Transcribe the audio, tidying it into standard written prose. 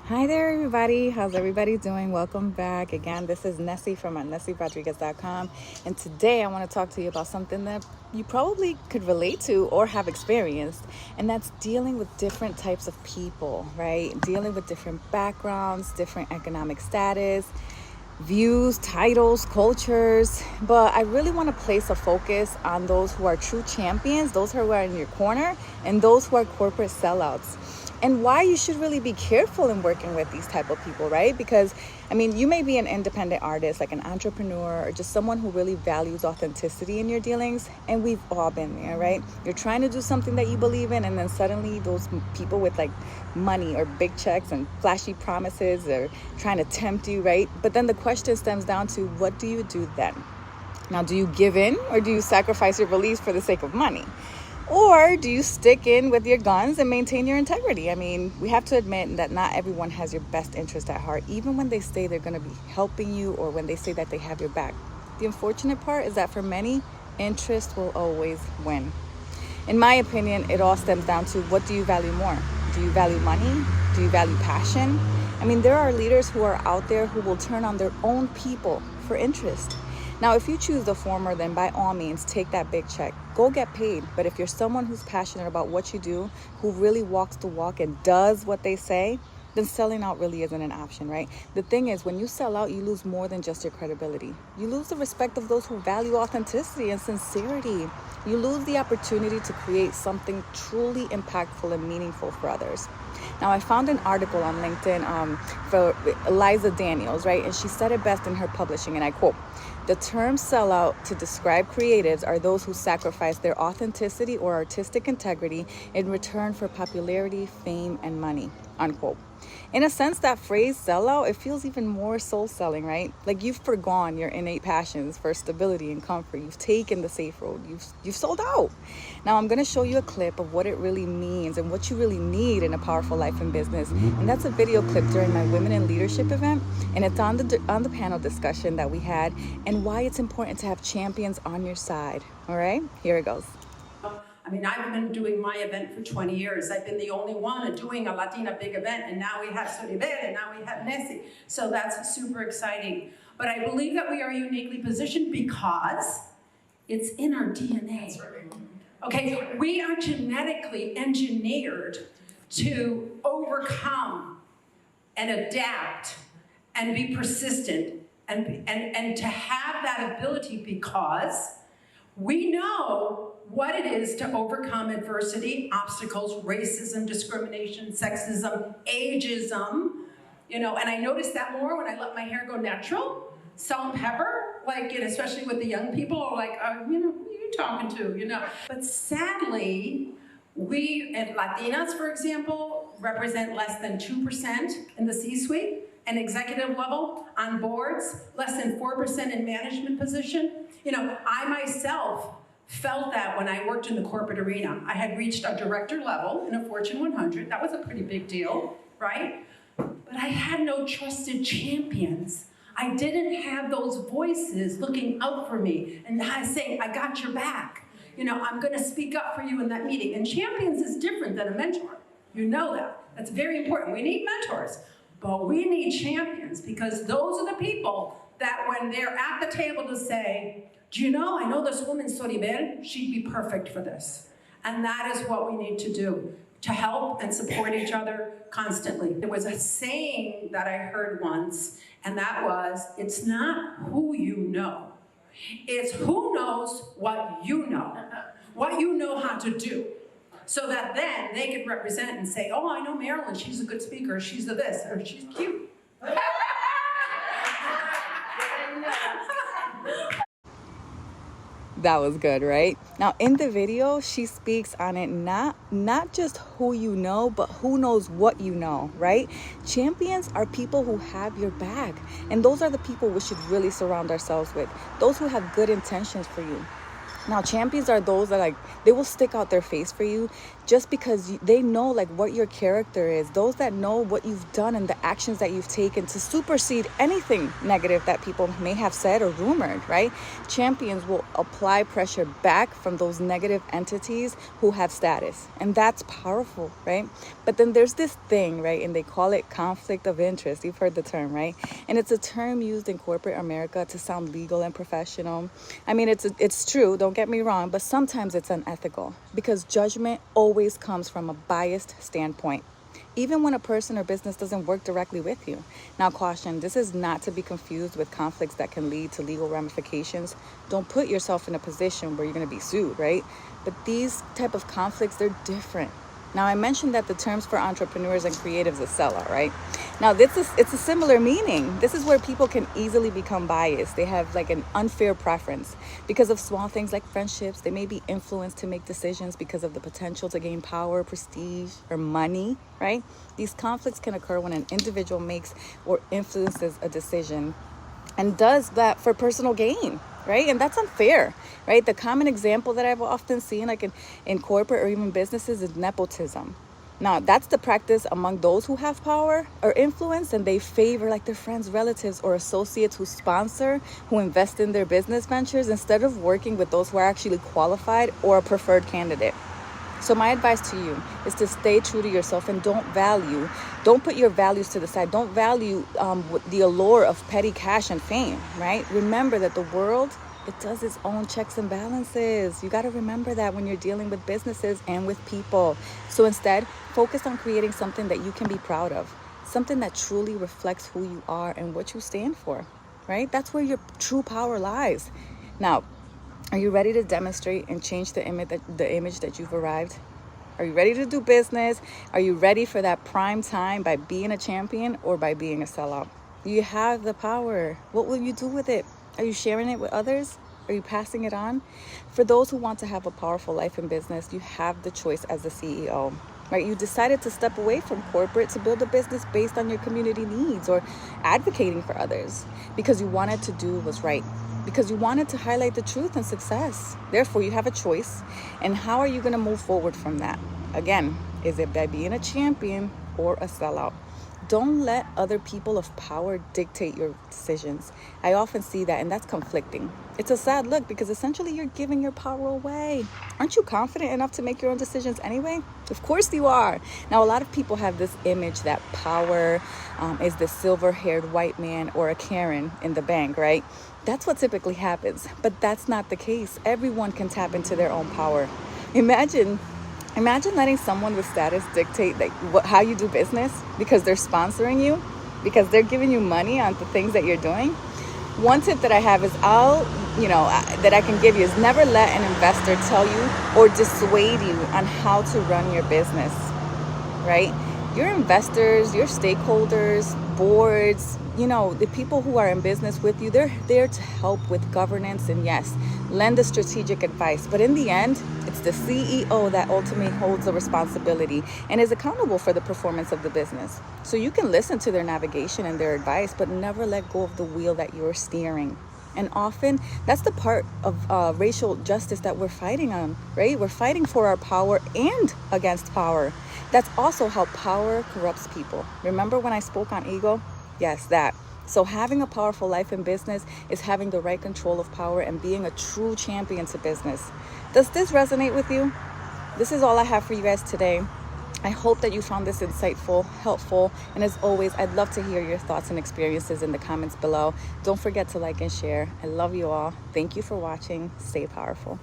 Hi there, everybody. How's everybody doing? Welcome back. Again, this is Nessie from NessieRodriguez.com. And today I want to talk to you about something that you probably could relate to or have experienced. And that's dealing with different types of people, right? Dealing with different backgrounds, different economic status, views, titles, cultures. But I really want to place a focus on those who are true champions, those who are in your corner, and those who are corporate sellouts. And why you should really be careful in working with these type of people, right? Because, you may be an independent artist, like an entrepreneur, or just someone who really values authenticity in your dealings. And we've all been there, right? You're trying to do something that you believe in, and then suddenly those people with like money or big checks and flashy promises are trying to tempt you, right? But then the question stems down to, what do you do then? Now, do you give in, or do you sacrifice your beliefs for the sake of money? Or do you stick in with your guns and maintain your integrity? We have to admit that not everyone has your best interest at heart, even when they say they're going to be helping you or when they say that they have your back. The unfortunate part is that for many, interest will always win. In my opinion, it all stems down to, what do you value more? Do you value money? Do you value passion? There are leaders who are out there who will turn on their own people for interest. Now, if you choose the former, then by all means, take that big check. Go get paid. But if you're someone who's passionate about what you do, who really walks the walk and does what they say, then selling out really isn't an option, right? The thing is, when you sell out, you lose more than just your credibility. You lose the respect of those who value authenticity and sincerity. You lose the opportunity to create something truly impactful and meaningful for others. Now, I found an article on LinkedIn for Eliza Daniels, right? And she said it best in her publishing, and I quote, "The term sellout to describe creatives are those who sacrifice their authenticity or artistic integrity in return for popularity, fame, and money," unquote. In a sense, that phrase sellout, it feels even more soul-selling, right? Like you've forgone your innate passions for stability and comfort. You've taken the safe road. You've sold out. Now, I'm going to show you a clip of what it really means and what you really need in a powerful life and business. And that's a video clip during my Women in Leadership event. And it's on the panel discussion that we had and why it's important to have champions on your side. All right, here it goes. I've been doing my event for 20 years. I've been the only one doing a Latina big event, and now we have Soribel, and now we have Nessie. So that's super exciting. But I believe that we are uniquely positioned because it's in our DNA. That's right. Okay, we are genetically engineered to overcome and adapt and be persistent and to have that ability because we know what it is to overcome adversity, obstacles, racism, discrimination, sexism, ageism, and I notice that more when I let my hair go natural, salt and pepper, especially with the young people are like, who are you talking to, But sadly, we, and Latinas, for example, represent less than 2% in the C-suite and executive level on boards, less than 4% in management position. I myself felt that when I worked in the corporate arena. I had reached a director level in a Fortune 100. That was a pretty big deal, right? But I had no trusted champions. I didn't have those voices looking out for me and saying, I got your back. I'm going to speak up for you in that meeting. And champions is different than a mentor. You know that. That's very important. We need mentors, but we need champions because those are the people that when they're at the table to say, do you know, I know this woman, Soribel, she'd be perfect for this. And that is what we need to do, to help and support each other constantly. There was a saying that I heard once, and that was, it's not who you know. It's who knows what you know how to do. So that then they could represent and say, oh, I know Marilyn, she's a good speaker, she's the this, or she's cute. That was good, right? Now, in the video, she speaks on it not just who you know, but who knows what you know, right? Champions are people who have your back. And those are the people we should really surround ourselves with. Those who have good intentions for you. Now, champions are those that, like, they will stick out their face for you just because they know, like, what your character is. Those that know what you've done and the actions that you've taken to supersede anything negative that people may have said or rumored, right? Champions will apply pressure back from those negative entities who have status. And that's powerful, right? But then there's this thing, right? And they call it conflict of interest. You've heard the term, right? And it's a term used in corporate America to sound legal and professional. I mean, it's true. Don't get me wrong, but sometimes it's unethical because judgment always comes from a biased standpoint, even when a person or business doesn't work directly with you. Now, caution, this is not to be confused with conflicts that can lead to legal ramifications. Don't put yourself in a position where you're going to be sued, right? But these type of conflicts, they're different. Now, I mentioned that the terms for entrepreneurs and creatives is sellout, right? Now, it's a similar meaning. This is where people can easily become biased. They have like an unfair preference because of small things like friendships. They may be influenced to make decisions because of the potential to gain power, prestige, or money, right? These conflicts can occur when an individual makes or influences a decision and does that for personal gain, right? And that's unfair, right? The common example that I've often seen, like in corporate or even businesses, is nepotism. Now, that's the practice among those who have power or influence, and they favor like their friends, relatives, or associates who sponsor, who invest in their business ventures instead of working with those who are actually qualified or a preferred candidate. So my advice to you is to stay true to yourself and don't put your values to the side. Don't value the allure of petty cash and fame, right? Remember that the world, it does its own checks and balances. You got to remember that when you're dealing with businesses and with people. So instead, focus on creating something that you can be proud of, something that truly reflects who you are and what you stand for, right? That's where your true power lies. Now, are you ready to demonstrate and change the image that you've arrived? Are you ready to do business? Are you ready for that prime time by being a champion or by being a sellout? You have the power. What will you do with it? Are you sharing it with others? Are you passing it on? For those who want to have a powerful life in business, you have the choice as the CEO, right? You decided to step away from corporate to build a business based on your community needs or advocating for others because you wanted to do what's right, because you wanted to highlight the truth and success. Therefore, you have a choice. And how are you going to move forward from that? Again, is it by being a champion or a sellout? Don't let other people of power dictate your decisions. I often see that, and that's conflicting. It's a sad look because essentially you're giving your power away. Aren't you confident enough to make your own decisions anyway? Of course you are. Now, a lot of people have this image that power is the silver-haired white man or a Karen in the bank, right? That's what typically happens, but that's not the case. Everyone can tap into their own power. Imagine letting someone with status dictate how you do business because they're sponsoring you, because they're giving you money on the things that you're doing. One tip that I have is that I can give you is never let an investor tell you or dissuade you on how to run your business, right? Your investors, your stakeholders, boards, the people who are in business with you, they're there to help with governance and yes, lend the strategic advice. But in the end, it's the CEO that ultimately holds the responsibility and is accountable for the performance of the business. So you can listen to their navigation and their advice, but never let go of the wheel that you're steering. And often that's the part of racial justice that we're fighting on, right? We're fighting for our power and against power. That's also how power corrupts people. Remember when I spoke on ego? Yes, that. So having a powerful life in business is having the right control of power and being a true champion to business. Does this resonate with you? This is all I have for you guys today. I hope that you found this insightful, helpful, and as always, I'd love to hear your thoughts and experiences in the comments below. Don't forget to like and share. I love you all. Thank you for watching. Stay powerful.